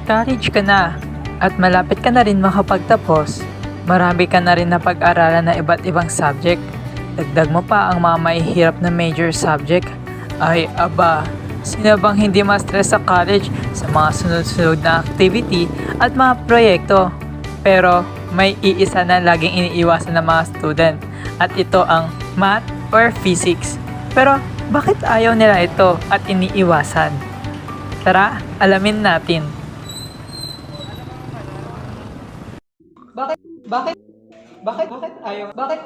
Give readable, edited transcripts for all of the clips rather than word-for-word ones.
College ka na at malapit ka na rin makapagtapos. Marami ka na rin na pag-aralan na iba't ibang subject. Dagdag mo pa ang mga mahihirap na major subject. Ay aba, sino bang hindi ma-stress sa college sa mga sunod-sunod na activity at mga proyekto? Pero may iisa na laging iniiwasan ng mga student at ito ang math or physics. Pero bakit ayaw nila ito at iniiwasan? Tara, alamin natin. Bakit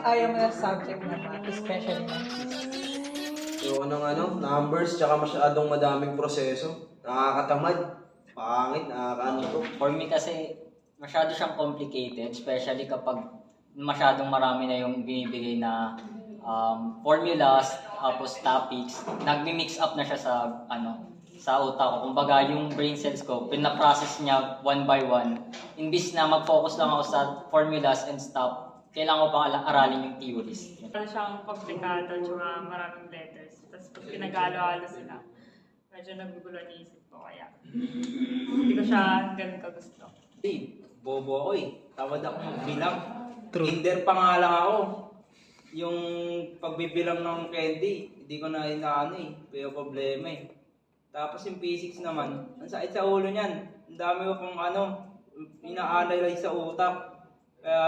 ayaw mo na subject na math, especially na physics? Yung numbers, tsaka masyadong madaming proseso. Nakakatamad, pangit, nakakaano to. For me kasi, masyado siyang complicated, especially kapag masyadong marami na yung binibigay na formulas, tapos topics. Nagmi-mix up na siya sa utak ko. Kumbaga, yung brain cells ko, pinaprocess niya one by one. Imbis na mag-focus lang ako sa formulas and stuff, kailangan ko pang aralin yung theories. Para siyang komplikado at maraming letters. Tapos pag pinag-alo-alo sila, medyo nagugulo ang isip ko. Kaya hindi ko siya ganun kagusto. Bobo ako Tawad ako magbilang. Kinder pa nga lang ako. Yung pagbibilang ng candy, hindi ko na inaano Pero problema Tapos yung physics naman, ang sakit sa ulo niyan. Ang dami ko pang inaalay sa utak. Kaya,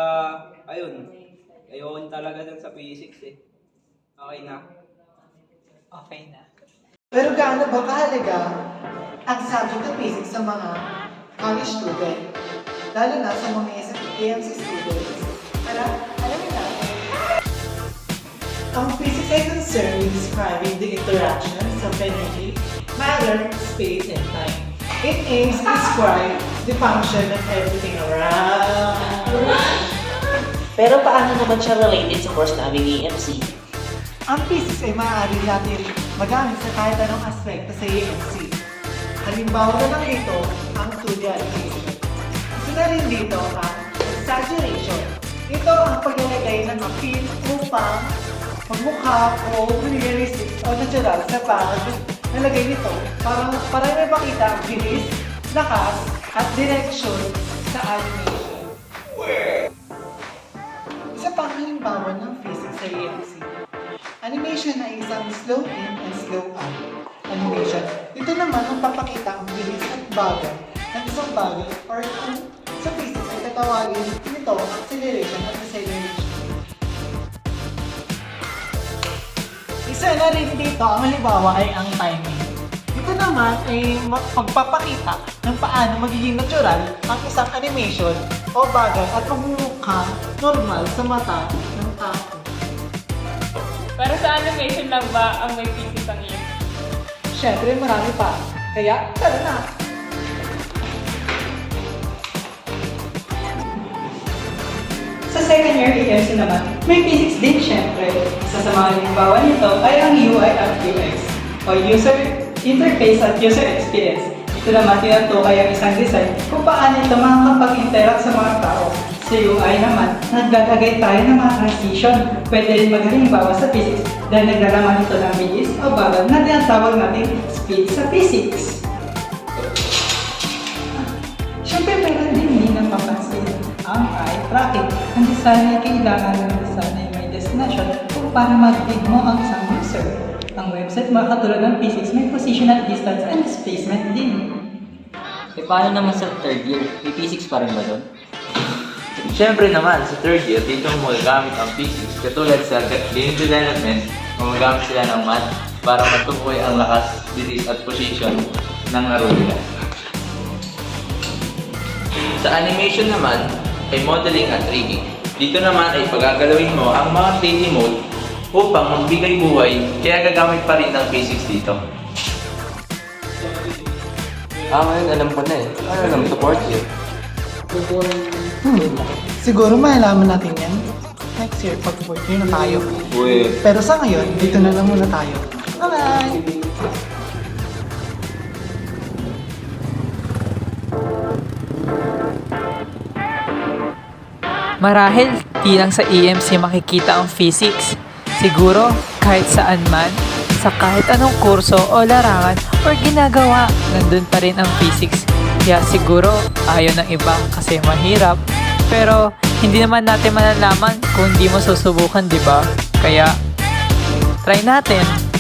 ayun. Ayun talaga dun sa physics Okay na. Okay na. Pero gaano ba kahalaga ang subject ng physics sa mga college student? Lalo na sa mga AMC students. Alam natin. Ang physics ay concerned with describing the interactions of energy, matter, space, and time. It aims to describe the function of everything around. Pero paano naman siya related sa course namin EMC? Ang physics ay maaari natin magamit sa kahit anong aspekto sa EMC. Halimbawa na lang dito ang trivial physics. Isa na rin dito ang exaggeration. Ito ang paglalagay ng appeal upang magmukha o realistic o natural sa nalagay nito para may makita ang bilis, lakas, at direksyon sa animation. Isa pang halimbawa ng physics sa EMC. Animation ay isang slow in and slow out animation. Ito naman ang papakita ang bilis at bagal ng isang bagay or kung sa physics ay tatawagin nito acceleration at deceleration. Isa na rin dito ang halimbawa ay ang timing. Ito naman ay pagpapakita ng paano magiging natural ang isang animation o bagay at magmumukha normal sa mata ng tao. Para sa animation lang ba ang may physics ang yun? Siyempre, marami pa. Kaya, tara na! Sa second year EMC naman, may physics din syempre. Isa sa mga halimbawa nito ay ang UI at UX o User Interface at User Experience. Ito naman tinutukay ang isang design kung paano ito makakapag-interact sa mga tao. Sa UI naman, naglalagay tayo ng mga transition. Pwede rin maghalimbawa sa physics dahil naglalaman ito ng bilis o bagal na tinatawag natin speed sa physics. Siyempre, meron din hindi napapansin ang eye tracking. Ang design ay kailangan ng design ay may destination kung para mag-dig mo ang isang user. Ang website mga katulad ng physics may positional distance and displacement din. Paano naman sa third year? May physics pa rin ba doon? Siyempre naman, sa third year, dito magagamit ang physics. Katulad sa game development, magagamit sila ng math para matukoy ang lakas, bilis at position ng laro nila. Sa animation naman, ay modeling at rigging. Dito naman ay pagagalawin mo ang mga 3D mode upang magbigay buhay, kaya gagamit pa rin ng physics dito. Ngayon alam ko na Ano lang, sa fourth year? Siguro malalaman natin yan next year pag 4th year na tayo. Pero sa ngayon, dito na lang muna tayo. Bye-bye! Marahil di lang sa EMC makikita ang physics. Siguro kahit saan man, sa kahit anong kurso o larangan or ginagawa, nandun pa rin ang physics. Kaya siguro ayaw ng iba kasi mahirap. Pero hindi naman natin malalaman kung hindi mo susubukan, di ba? Kaya try natin.